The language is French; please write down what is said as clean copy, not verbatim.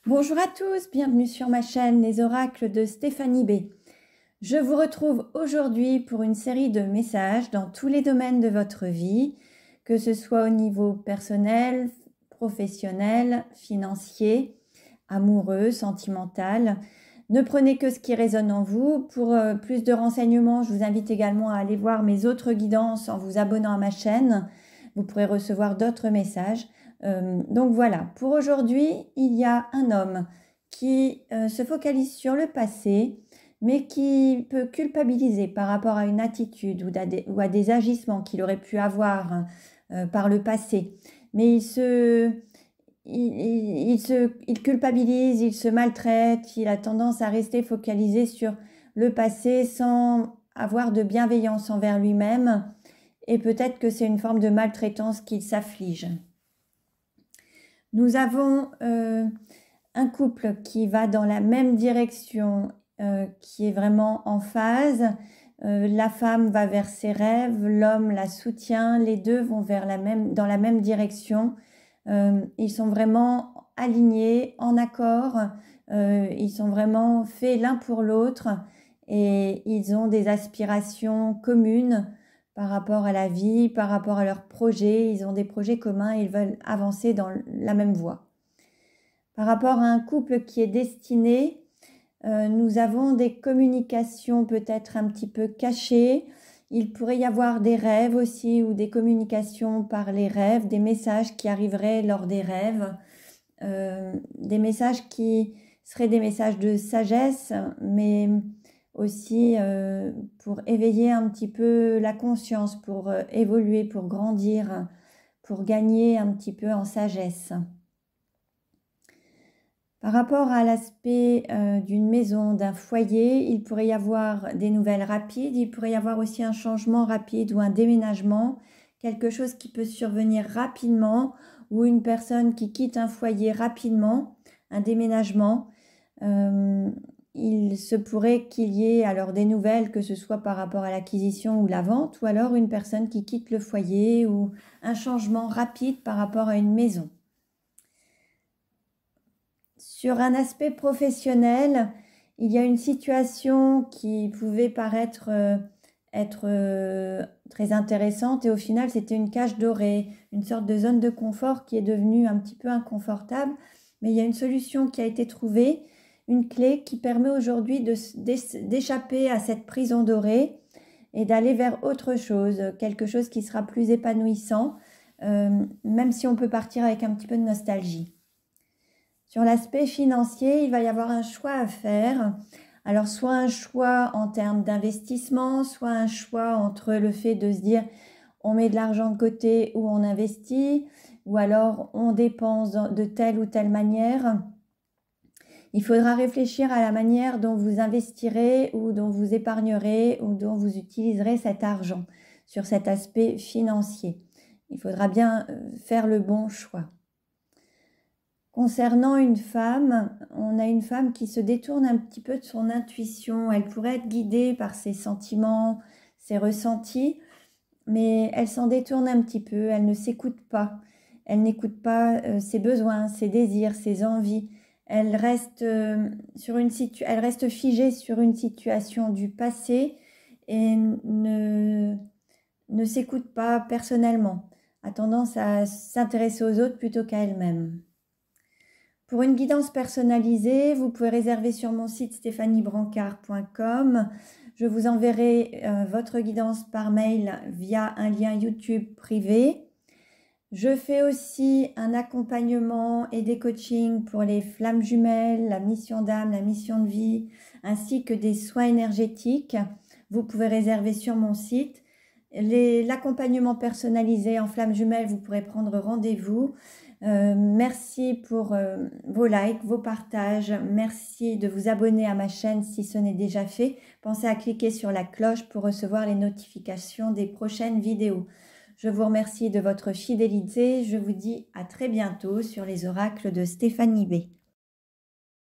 Bonjour à tous, bienvenue sur ma chaîne Les Oracles de Stéphanie B. Je vous retrouve aujourd'hui pour une série de messages dans tous les domaines de votre vie, que ce soit au niveau personnel, professionnel, financier, amoureux, sentimental. Ne prenez que ce qui résonne en vous. Pour plus de renseignements, je vous invite également à aller voir mes autres guidances en vous abonnant à ma chaîne. Vous pourrez recevoir d'autres messages. Donc voilà, pour aujourd'hui, il y a un homme qui se focalise sur le passé, mais qui peut culpabiliser par rapport à une attitude ou à des agissements qu'il aurait pu avoir par le passé. Mais il culpabilise, il se maltraite, il a tendance à rester focalisé sur le passé sans avoir de bienveillance envers lui-même. Et peut-être que c'est une forme de maltraitance qu'il s'afflige. Nous avons un couple qui va dans la même direction, qui est vraiment en phase. La femme va vers ses rêves, l'homme la soutient, les deux vont dans la même direction. Ils sont vraiment alignés, en accord, ils sont vraiment faits l'un pour l'autre et ils ont des aspirations communes par rapport à la vie, par rapport à leurs projets. Ils ont des projets communs, ils veulent avancer dans la même voie. Par rapport à un couple qui est destiné, nous avons des communications peut-être un petit peu cachées. Il pourrait y avoir des rêves aussi ou des communications par les rêves, des messages qui arriveraient lors des rêves, des messages qui seraient des messages de sagesse, mais aussi pour éveiller un petit peu la conscience, pour évoluer, pour grandir, pour gagner un petit peu en sagesse. Par rapport à l'aspect d'une maison, d'un foyer, il pourrait y avoir des nouvelles rapides, il pourrait y avoir aussi un changement rapide ou un déménagement, quelque chose qui peut survenir rapidement ou une personne qui quitte un foyer rapidement, un déménagement. Il se pourrait qu'il y ait alors des nouvelles, que ce soit par rapport à l'acquisition ou la vente, ou alors une personne qui quitte le foyer ou un changement rapide par rapport à une maison. Sur un aspect professionnel, il y a une situation qui pouvait paraître être très intéressante et au final c'était une cage dorée, une sorte de zone de confort qui est devenue un petit peu inconfortable, mais il y a une solution qui a été trouvée, une clé qui permet aujourd'hui d'échapper à cette prison dorée et d'aller vers autre chose, quelque chose qui sera plus épanouissant, même si on peut partir avec un petit peu de nostalgie. Sur l'aspect financier, il va y avoir un choix à faire. Alors, soit un choix en termes d'investissement, soit un choix entre le fait de se dire on met de l'argent de côté ou on investit, ou alors on dépense de telle ou telle manière. Il faudra réfléchir à la manière dont vous investirez ou dont vous épargnerez ou dont vous utiliserez cet argent sur cet aspect financier. Il faudra bien faire le bon choix. Concernant une femme, on a une femme qui se détourne un petit peu de son intuition. Elle pourrait être guidée par ses sentiments, ses ressentis, mais elle s'en détourne un petit peu, elle ne s'écoute pas. Elle n'écoute pas ses besoins, ses désirs, ses envies. Elle reste, elle reste figée sur une situation du passé et ne s'écoute pas personnellement, a tendance à s'intéresser aux autres plutôt qu'à elle-même. Pour une guidance personnalisée, vous pouvez réserver sur mon site stéphaniebrancard.com. Je vous enverrai votre guidance par mail via un lien YouTube privé. Je fais aussi un accompagnement et des coachings pour les flammes jumelles, la mission d'âme, la mission de vie, ainsi que des soins énergétiques. Vous pouvez réserver sur mon site. L'accompagnement personnalisé en flammes jumelles, vous pourrez prendre rendez-vous. Merci pour vos likes, vos partages. Merci de vous abonner à ma chaîne si ce n'est déjà fait. Pensez à cliquer sur la cloche pour recevoir les notifications des prochaines vidéos. Je vous remercie de votre fidélité. Je vous dis à très bientôt sur les oracles de Stéphanie B.